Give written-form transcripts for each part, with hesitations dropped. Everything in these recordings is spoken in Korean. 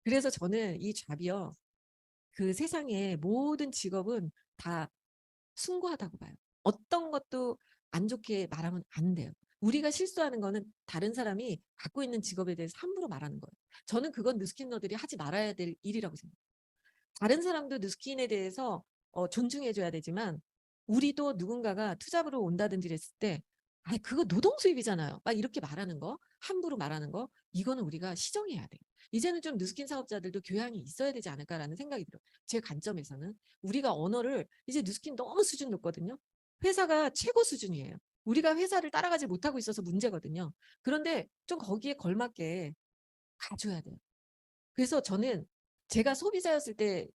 그래서 저는 이 잡이요. 그 세상의 모든 직업은 다 숭고하다고 봐요. 어떤 것도 안 좋게 말하면 안 돼요. 우리가 실수하는 거는 다른 사람이 갖고 있는 직업에 대해서 함부로 말하는 거예요. 저는 그건 뉴스키너들이 하지 말아야 될 일이라고 생각해요. 다른 사람도 뉴스킨에 대해서 존중해줘야 되지만 우리도 누군가가 투잡으로 온다든지 했을 때 아, 그거 노동 수입이잖아요. 막 이렇게 말하는 거, 함부로 말하는 거, 이거는 우리가 시정해야 돼요. 이제는 좀 뉴스킨 사업자들도 교양이 있어야 되지 않을까라는 생각이 들어요. 제 관점에서는 우리가 언어를 이제 뉴스킨 너무 수준 높거든요. 회사가 최고 수준이에요. 우리가 회사를 따라가지 못하고 있어서 문제거든요. 그런데 좀 거기에 걸맞게 가줘야 돼요. 그래서 저는 제가 소비자였을 때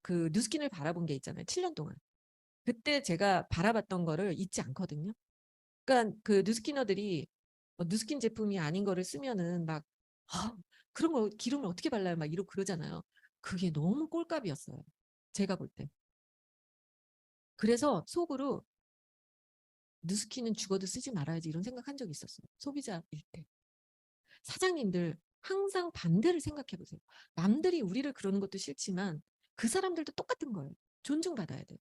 그 뉴스킨을 바라본 게 있잖아요. 7년 동안. 그때 제가 바라봤던 거를 잊지 않거든요. 그러니까 그 뉴스키너들이 뉴스킨 제품이 아닌 거를 쓰면은 막 아, 그런 거 기름을 어떻게 발라요? 막 이러고 그러잖아요. 그게 너무 꼴값이었어요. 제가 볼 때. 그래서 속으로 뉴스킨은 죽어도 쓰지 말아야지 이런 생각한 적이 있었어요. 소비자일 때. 사장님들 항상 반대를 생각해 보세요. 남들이 우리를 그러는 것도 싫지만 그 사람들도 똑같은 거예요. 존중받아야 돼요.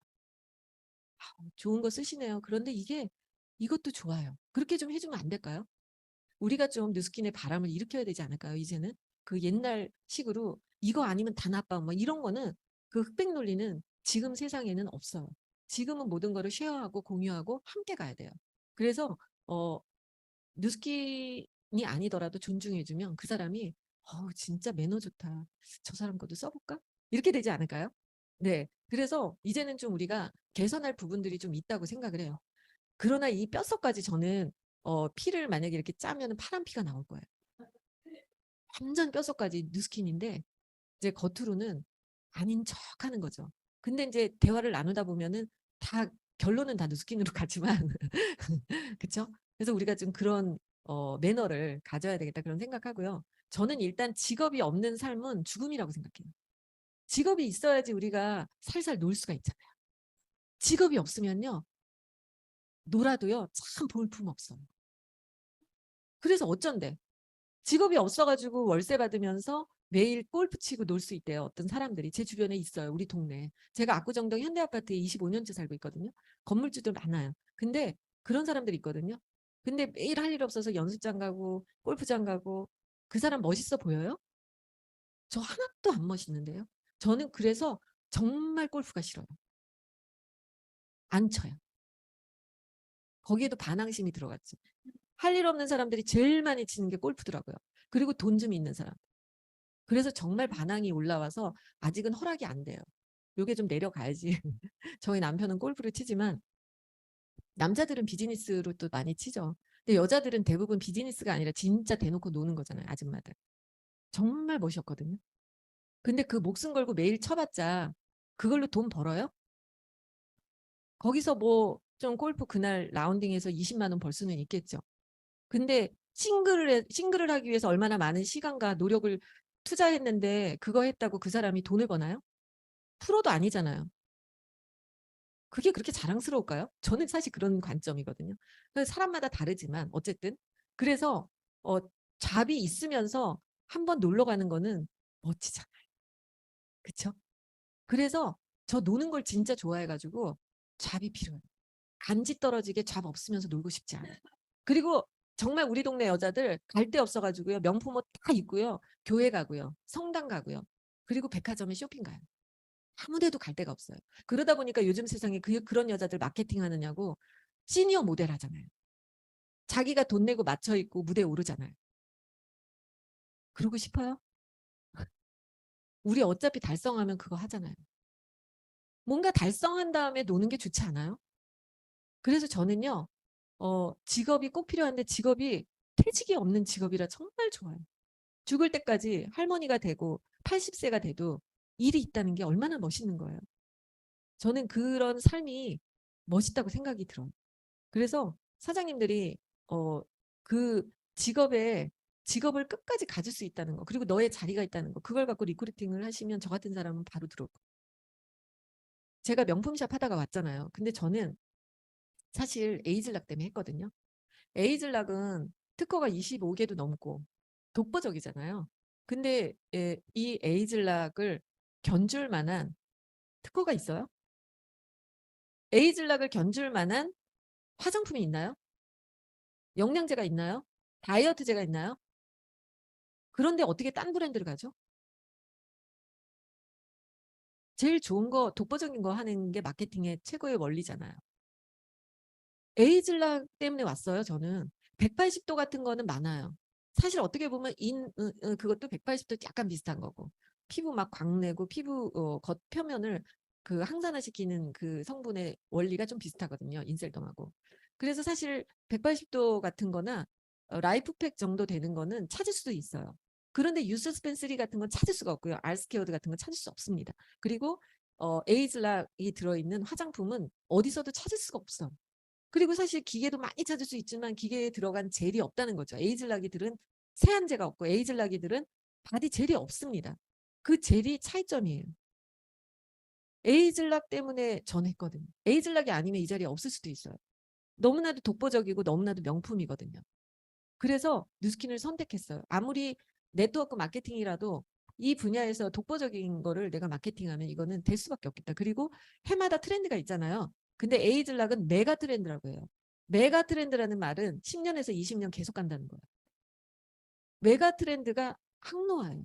좋은 거 쓰시네요. 그런데 이것도 좋아요. 그렇게 좀 해주면 안 될까요? 우리가 좀 뉴스킨의 바람을 일으켜야 되지 않을까요? 이제는 그 옛날 식으로 이거 아니면 다 나빠 뭐 이런 거는 그 흑백 논리는 지금 세상에는 없어요. 지금은 모든 거를 쉐어하고 공유하고 함께 가야 돼요. 그래서 어, 뉴스킨이 아니더라도 존중해주면 그 사람이 진짜 매너 좋다. 저 사람 것도 써볼까? 이렇게 되지 않을까요? 네. 그래서 이제는 좀 우리가 개선할 부분들이 좀 있다고 생각을 해요. 그러나 이 뼛속까지 저는 피를 만약에 이렇게 짜면 파란 피가 나올 거예요. 완전 뼛속까지 뉴스킨인데 이제 겉으로는 아닌 척 하는 거죠. 근데 이제 대화를 나누다 보면은 다 결론은 다 뉴스킨으로 가지만 그렇죠? 그래서 우리가 좀 그런 매너를 가져야 되겠다 그런 생각하고요. 저는 일단 직업이 없는 삶은 죽음이라고 생각해요. 직업이 있어야지 우리가 살살 놀 수가 있잖아요. 직업이 없으면요. 놀아도요. 참 볼품 없어요. 그래서 어쩐데 직업이 없어가지고 월세 받으면서 매일 골프 치고 놀 수 있대요. 어떤 사람들이 제 주변에 있어요. 우리 동네. 제가 압구정동 현대아파트에 25년째 살고 있거든요. 건물주들 많아요. 근데 그런 사람들이 있거든요. 근데 매일 할 일 없어서 연습장 가고 골프장 가고 그 사람 멋있어 보여요? 저 하나도 안 멋있는데요. 저는 그래서 정말 골프가 싫어요. 안 쳐요. 거기에도 반항심이 들어갔지. 할 일 없는 사람들이 제일 많이 치는 게 골프더라고요. 그리고 돈 좀 있는 사람. 그래서 정말 반항이 올라와서 아직은 허락이 안 돼요. 요게 좀 내려가야지. 저희 남편은 골프를 치지만 남자들은 비즈니스로 또 많이 치죠. 근데 여자들은 대부분 비즈니스가 아니라 진짜 대놓고 노는 거잖아요. 아줌마들. 정말 멋있었거든요. 근데 그 목숨 걸고 매일 쳐봤자 그걸로 돈 벌어요? 거기서 뭐 좀 골프 그날 라운딩해서 20만 원 벌 수는 있겠죠. 근데 싱글을 하기 위해서 얼마나 많은 시간과 노력을 투자했는데 그거 했다고 그 사람이 돈을 버나요? 프로도 아니잖아요. 그게 그렇게 자랑스러울까요? 저는 사실 그런 관점이거든요. 사람마다 다르지만 어쨌든 그래서 어, 잡이 있으면서 한번 놀러 가는 거는 멋지잖아요. 그쵸? 그래서 저 노는 걸 진짜 좋아해가지고 잡이 필요해요. 간지 떨어지게 잡 없으면서 놀고 싶지 않아요. 그리고 정말 우리 동네 여자들 갈 데 없어가지고요. 명품 옷 다 입고요. 교회 가고요. 성당 가고요. 그리고 백화점에 쇼핑 가요. 아무 데도 갈 데가 없어요. 그러다 보니까 요즘 세상에 그런 여자들 마케팅 하느냐고 시니어 모델 하잖아요. 자기가 돈 내고 맞춰 입고 무대에 오르잖아요. 그러고 싶어요? 우리 어차피 달성하면 그거 하잖아요. 뭔가 달성한 다음에 노는 게 좋지 않아요? 그래서 저는요. 직업이 꼭 필요한데 직업이 퇴직이 없는 직업이라 정말 좋아요. 죽을 때까지 할머니가 되고 80세가 돼도 일이 있다는 게 얼마나 멋있는 거예요. 저는 그런 삶이 멋있다고 생각이 들어요. 그래서 사장님들이 어, 그 직업을 끝까지 가질 수 있다는 거 그리고 너의 자리가 있다는 거 그걸 갖고 리크루팅을 하시면 저 같은 사람은 바로 들어오고 제가 명품샵 하다가 왔잖아요. 근데 저는 사실 에이즐락 때문에 했거든요. 에이즐락은 특허가 25개도 넘고 독보적이잖아요. 근데 이 에이즐락을 견줄 만한 특허가 있어요? 에이즐락을 견줄 만한 화장품이 있나요? 영양제가 있나요? 다이어트제가 있나요? 그런데 어떻게 딴 브랜드를 가죠? 제일 좋은 거, 독보적인 거 하는 게 마케팅의 최고의 원리잖아요. 에이즐락 때문에 왔어요, 저는. 180도 같은 거는 많아요. 사실 어떻게 보면 그것도 180도 약간 비슷한 거고. 피부 막 광내고 피부 겉표면을 그 항산화시키는 그 성분의 원리가 좀 비슷하거든요. 인셀덤하고. 그래서 사실 180도 같은 거나 라이프팩 정도 되는 거는 찾을 수도 있어요. 그런데 유스스펜3 같은 건 찾을 수가 없고요. 알스케어드 같은 건 찾을 수 없습니다. 그리고 에이즐락이 들어있는 화장품은 어디서도 찾을 수가 없어. 그리고 사실 기계도 많이 찾을 수 있지만 기계에 들어간 젤이 없다는 거죠. 에이즐락이들은 세안제가 없고 에이즐락이들은 바디 젤이 없습니다. 그 젤이 차이점이에요. 에이즐락 때문에 전했거든요. 에이즐락이 아니면 이 자리에 없을 수도 있어요. 너무나도 독보적이고 너무나도 명품이거든요. 그래서 뉴스킨을 선택했어요. 아무리 네트워크 마케팅이라도 이 분야에서 독보적인 거를 내가 마케팅하면 이거는 될 수밖에 없겠다. 그리고 해마다 트렌드가 있잖아요. 근데 에이즐락은 메가 트렌드라고 해요. 메가 트렌드라는 말은 10년에서 20년 계속 간다는 거예요. 메가 트렌드가 항노화예요.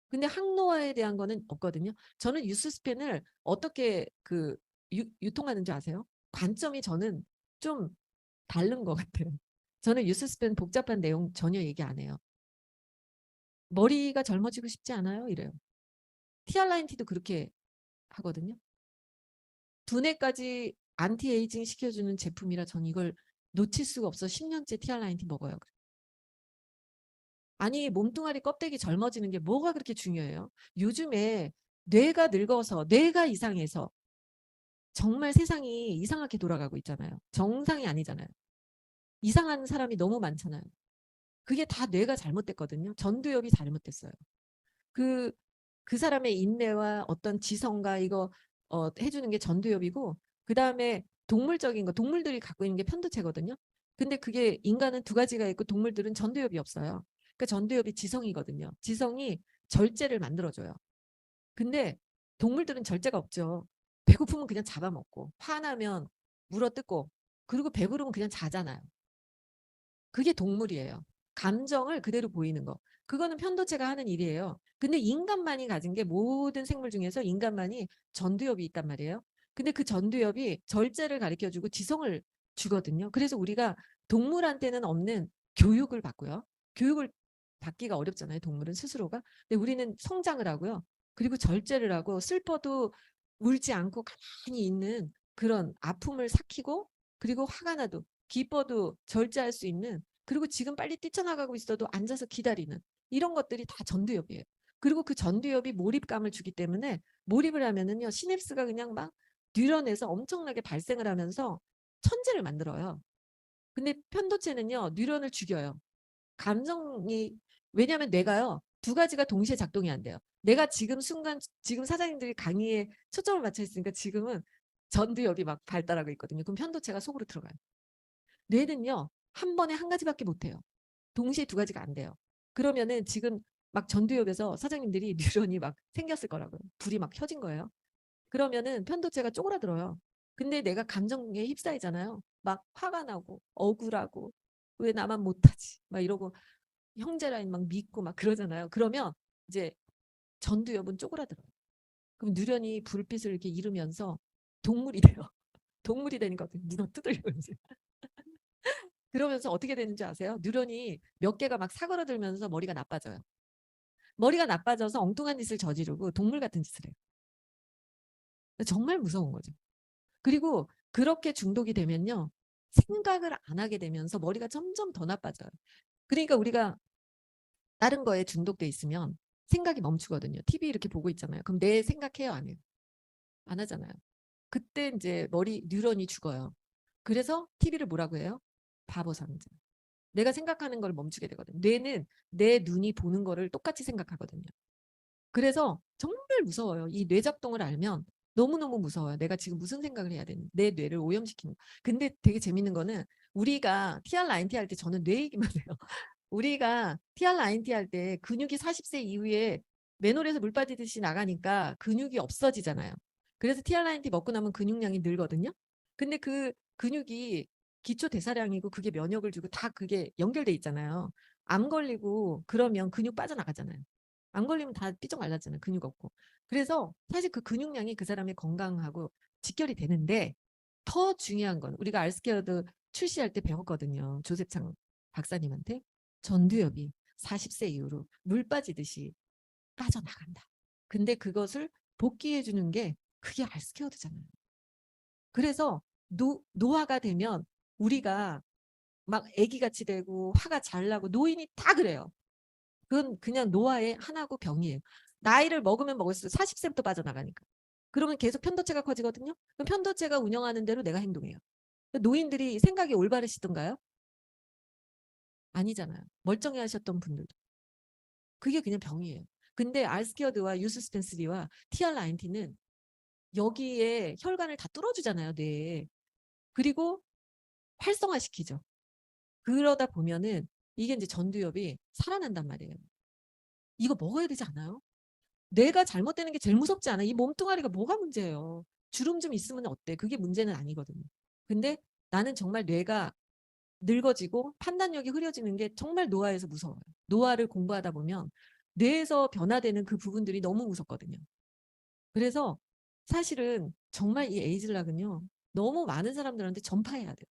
근데 항노화에 대한 거는 없거든요. 저는 뉴스스펜을 어떻게 유통하는 줄 아세요? 관점이 저는 좀 다른 것 같아요. 저는 뉴스스펜 복잡한 내용 전혀 얘기 안 해요. 머리가 젊어지고 싶지 않아요? 이래요. 티알라인티도 그렇게 하거든요. 두뇌까지 안티에이징 시켜주는 제품이라 전 이걸 놓칠 수가 없어. 10년째 티알라인티 먹어요. 아니 몸뚱아리 껍데기 젊어지는 게 뭐가 그렇게 중요해요? 요즘에 뇌가 늙어서 뇌가 이상해서 정말 세상이 이상하게 돌아가고 있잖아요. 정상이 아니잖아요. 이상한 사람이 너무 많잖아요. 그게 다 뇌가 잘못됐거든요. 전두엽이 잘못됐어요. 그, 그 사람의 인내와 어떤 지성과 이거 해주는 게 전두엽이고 그 다음에 동물적인 거 동물들이 갖고 있는 게 편도체거든요. 근데 그게 인간은 두 가지가 있고 동물들은 전두엽이 없어요. 그러니까 전두엽이 지성이거든요. 지성이 절제를 만들어줘요. 근데 동물들은 절제가 없죠. 배고프면 그냥 잡아먹고 화나면 물어뜯고 그리고 배부르면 그냥 자잖아요. 그게 동물이에요. 감정을 그대로 보이는 거. 그거는 편도체가 하는 일이에요. 근데 인간만이 가진 게 모든 생물 중에서 인간만이 전두엽이 있단 말이에요. 근데 그 전두엽이 절제를 가르쳐주고 지성을 주거든요. 그래서 우리가 동물한테는 없는 교육을 받고요. 교육을 받기가 어렵잖아요. 동물은 스스로가. 근데 우리는 성장을 하고요. 그리고 절제를 하고 슬퍼도 울지 않고 가만히 있는 그런 아픔을 삭히고 그리고 화가 나도 기뻐도 절제할 수 있는 그리고 지금 빨리 뛰쳐나가고 있어도 앉아서 기다리는 이런 것들이 다 전두엽이에요. 그리고 그 전두엽이 몰입감을 주기 때문에 몰입을 하면은요 시냅스가 그냥 막 뉴런에서 엄청나게 발생을 하면서 천재를 만들어요. 근데 편도체는요 뉴런을 죽여요. 감정이 왜냐하면 뇌가요 두 가지가 동시에 작동이 안 돼요. 내가 지금 순간 지금 사장님들이 강의에 초점을 맞춰 있으니까 지금은 전두엽이 막 발달하고 있거든요. 그럼 편도체가 속으로 들어가요. 뇌는요 한 번에 한 가지밖에 못해요. 동시에 두 가지가 안 돼요. 그러면은 지금 막 전두엽에서 사장님들이 뉴런이 막 생겼을 거라고요. 불이 막 켜진 거예요. 그러면은 편도체가 쪼그라들어요. 근데 내가 감정에 휩싸이잖아요. 막 화가 나고 억울하고 왜 나만 못하지 막 이러고 형제라인 막 믿고 막 그러잖아요. 그러면 이제 전두엽은 쪼그라들어요. 그럼 누런이 불빛을 이렇게 잃으면서 동물이 돼요. 동물이 되니까 물어 뜯으려고 이제. 그러면서 어떻게 되는지 아세요? 뉴런이 몇 개가 막 사그러들면서 머리가 나빠져요. 머리가 나빠져서 엉뚱한 짓을 저지르고 동물 같은 짓을 해요. 정말 무서운 거죠. 그리고 그렇게 중독이 되면요. 생각을 안 하게 되면서 머리가 점점 더 나빠져요. 그러니까 우리가 다른 거에 중독돼 있으면 생각이 멈추거든요. TV 이렇게 보고 있잖아요. 그럼 내 생각해요? 안 해요? 안 하잖아요. 그때 이제 머리 뉴런이 죽어요. 그래서 TV를 뭐라고 해요? 바보 상자. 내가 생각하는 걸 멈추게 되거든요. 뇌는 내 눈이 보는 거를 똑같이 생각하거든요. 그래서 정말 무서워요. 이 뇌 작동을 알면 너무너무 무서워요. 내가 지금 무슨 생각을 해야 되는 내 뇌를 오염시키는. 근데 되게 재밌는 거는 우리가 TR, INT 할 때 저는 뇌 얘기만 해요. 우리가 TRINT 할 때 근육이 40세 이후에 맨홀에서 물 빠지듯이 나가니까 근육이 없어지잖아요. 그래서 TRINT 먹고 나면 근육량이 늘거든요. 근데 그 근육이 기초 대사량이고 그게 면역을 주고 다 그게 연결돼 있잖아요. 암 걸리고 그러면 근육 빠져나가잖아요. 암 걸리면 다 삐쩍 말랐잖아요. 근육 없고. 그래서 사실 그 근육량이 그 사람의 건강하고 직결이 되는데 더 중요한 건 우리가 알스케어드 출시할 때 배웠거든요. 조셉창 박사님한테. 전두엽이 40세 이후로 물 빠지듯이 빠져나간다. 근데 그것을 복귀해 주는 게 그게 알스케어드잖아요. 그래서 노화가 되면 우리가 막 아기같이 되고 화가 잘 나고 노인이 다 그래요. 그건 그냥 노화의 하나고 병이에요. 나이를 먹으면 먹을수록 40세부터 빠져나가니까. 그러면 계속 편도체가 커지거든요. 그럼 편도체가 운영하는 대로 내가 행동해요. 노인들이 생각이 올바르시던가요? 아니잖아요. 멀쩡해 하셨던 분들도. 그게 그냥 병이에요. 근데 알스키어드와 유스스펜스리와 TR90는 여기에 혈관을 다 뚫어주잖아요, 뇌에. 그리고 활성화시키죠. 그러다 보면은 이게 이제 전두엽이 살아난단 말이에요. 이거 먹어야 되지 않아요? 뇌가 잘못되는 게 제일 무섭지 않아요? 이 몸뚱아리가 뭐가 문제예요? 주름 좀 있으면 어때? 그게 문제는 아니거든요. 근데 나는 정말 뇌가 늙어지고 판단력이 흐려지는 게 정말 노화에서 무서워요. 노화를 공부하다 보면 뇌에서 변화되는 그 부분들이 너무 무섭거든요. 그래서 사실은 정말 이 에이즐락은요. 너무 많은 사람들한테 전파해야 돼요.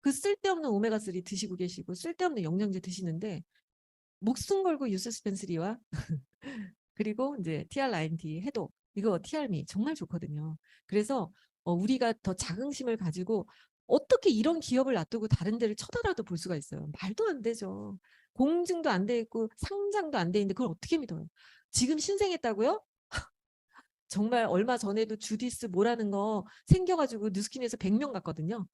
그 쓸데없는 오메가3 드시고 계시고 쓸데없는 영양제 드시는데 목숨 걸고 유스스펜스리와 그리고 이제 TR9D 해독 이거 TR미 정말 좋거든요. 그래서 우리가 더 자긍심을 가지고 어떻게 이런 기업을 놔두고 다른 데를 쳐다라도 볼 수가 있어요. 말도 안 되죠. 공증도 안 돼 있고 상장도 안 돼 있는데 그걸 어떻게 믿어요? 지금 신생했다고요? 정말 얼마 전에도 주디스 뭐라는 거 생겨가지고 뉴스킨에서 100명 갔거든요.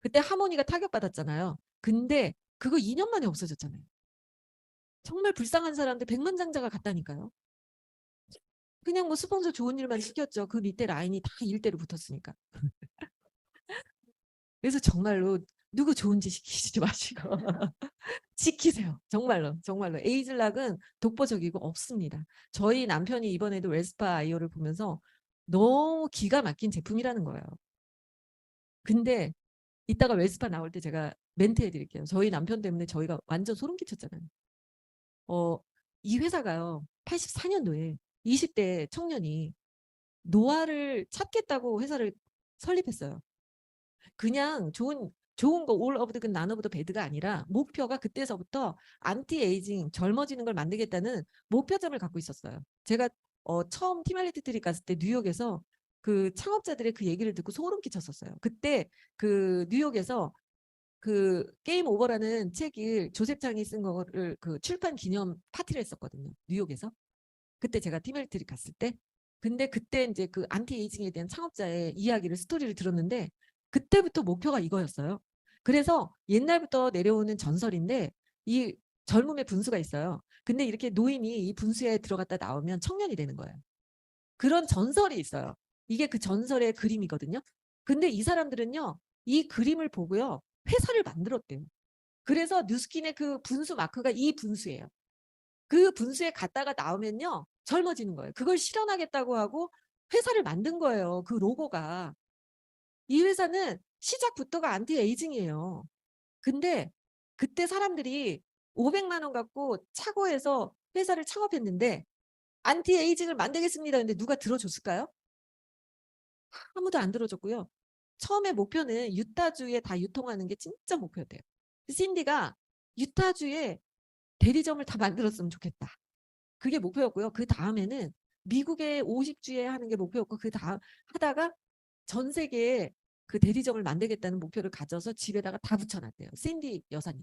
그때 하모니가 타격받았잖아요. 근데 그거 2년 만에 없어졌잖아요. 정말 불쌍한 사람들 백만장자가 갔다니까요. 그냥 뭐 스폰서 좋은 일만 시켰죠. 그 밑에 라인이 다 일대로 붙었으니까. 그래서 정말로 누구 좋은 짓 시키지 마시고 지키세요. 정말로 정말로 에이즐락은 독보적이고 없습니다. 저희 남편이 이번에도 웰스파 아이오를 보면서 너무 기가 막힌 제품이라는 거예요. 근데 이따가 웰스파 나올 때 제가 멘트 해드릴게요. 저희 남편 때문에 저희가 완전 소름 끼쳤잖아요. 어, 이 회사가요. 84년도에 20대 청년이 노화를 찾겠다고 회사를 설립했어요. 그냥 좋은 거 올 오브 드 난 오브 더 배드가 아니라 목표가 그때서부터 안티 에이징 젊어지는 걸 만들겠다는 목표점을 갖고 있었어요. 제가 처음 티말리티 트립 갔을 때 뉴욕에서 그 창업자들의 그 얘기를 듣고 소름 끼쳤었어요. 그때 그 뉴욕에서 그 게임 오버라는 책을 조셉 장이 쓴 거를 그 출판 기념 파티를 했었거든요. 뉴욕에서. 그때 제가 티멜트리 갔을 때. 근데 그때 이제 그 안티에이징에 대한 창업자의 이야기를 스토리를 들었는데 그때부터 목표가 이거였어요. 그래서 옛날부터 내려오는 전설인데 이 젊음의 분수가 있어요. 근데 이렇게 노인이 이 분수에 들어갔다 나오면 청년이 되는 거예요. 그런 전설이 있어요. 이게 그 전설의 그림이거든요. 근데 이 사람들은요. 이 그림을 보고요. 회사를 만들었대요. 그래서 뉴스킨의 그 분수 마크가 이 분수예요. 그 분수에 갔다가 나오면요. 젊어지는 거예요. 그걸 실현하겠다고 하고 회사를 만든 거예요. 그 로고가. 이 회사는 시작부터가 안티에이징이에요. 근데 그때 사람들이 500만 원 갖고 차고에서 회사를 창업했는데 안티에이징을 만들겠습니다. 근데 누가 들어줬을까요? 아무도 안 들어줬고요. 처음에 목표는 유타주에 다 유통하는 게 진짜 목표였대요. 신디가 유타주에 대리점을 다 만들었으면 좋겠다. 그게 목표였고요. 그 다음에는 미국의 50주에 하는 게 목표였고 그 다음 하다가 전 세계에 그 대리점을 만들겠다는 목표를 가져서 집에다가 다 붙여놨대요. 신디 여사님.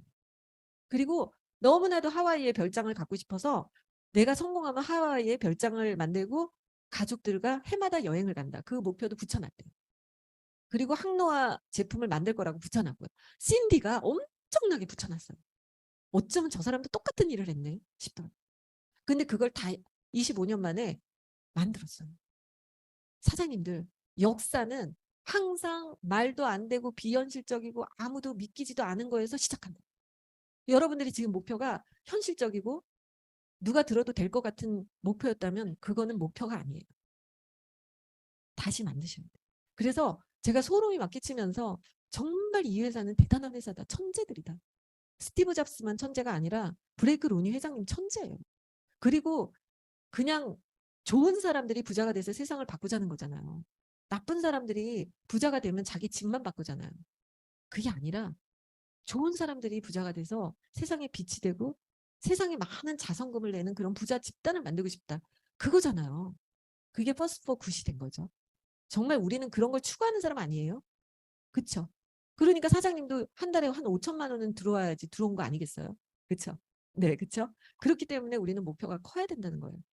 그리고 너무나도 하와이의 별장을 갖고 싶어서 내가 성공하면 하와이의 별장을 만들고 가족들과 해마다 여행을 간다. 그 목표도 붙여놨대요. 그리고 항노화 제품을 만들 거라고 붙여놨고요. 신디가 엄청나게 붙여놨어요. 어쩌면 저 사람도 똑같은 일을 했네 싶더라고요. 근데 그걸 다 25년 만에 만들었어요. 사장님들 역사는 항상 말도 안 되고 비현실적이고 아무도 믿기지도 않은 거에서 시작한다. 여러분들이 지금 목표가 현실적이고 누가 들어도 될 것 같은 목표였다면 그거는 목표가 아니에요. 다시 만드셔야 돼요. 그래서 제가 소름이 막 끼치면서 정말 이 회사는 대단한 회사다. 천재들이다. 스티브 잡스만 천재가 아니라 브레이크 로니 회장님 천재예요. 그리고 그냥 좋은 사람들이 부자가 돼서 세상을 바꾸자는 거잖아요. 나쁜 사람들이 부자가 되면 자기 집만 바꾸잖아요. 그게 아니라 좋은 사람들이 부자가 돼서 세상에 빛이 되고 세상에 많은 자선금을 내는 그런 부자 집단을 만들고 싶다. 그거잖아요. 그게 퍼스트 포 굿이 된 거죠. 정말 우리는 그런 걸 추구하는 사람 아니에요? 그쵸? 그러니까 사장님도 한 달에 한 5천만 원은 들어와야지 들어온 거 아니겠어요? 그쵸? 네, 그쵸? 그렇기 때문에 우리는 목표가 커야 된다는 거예요.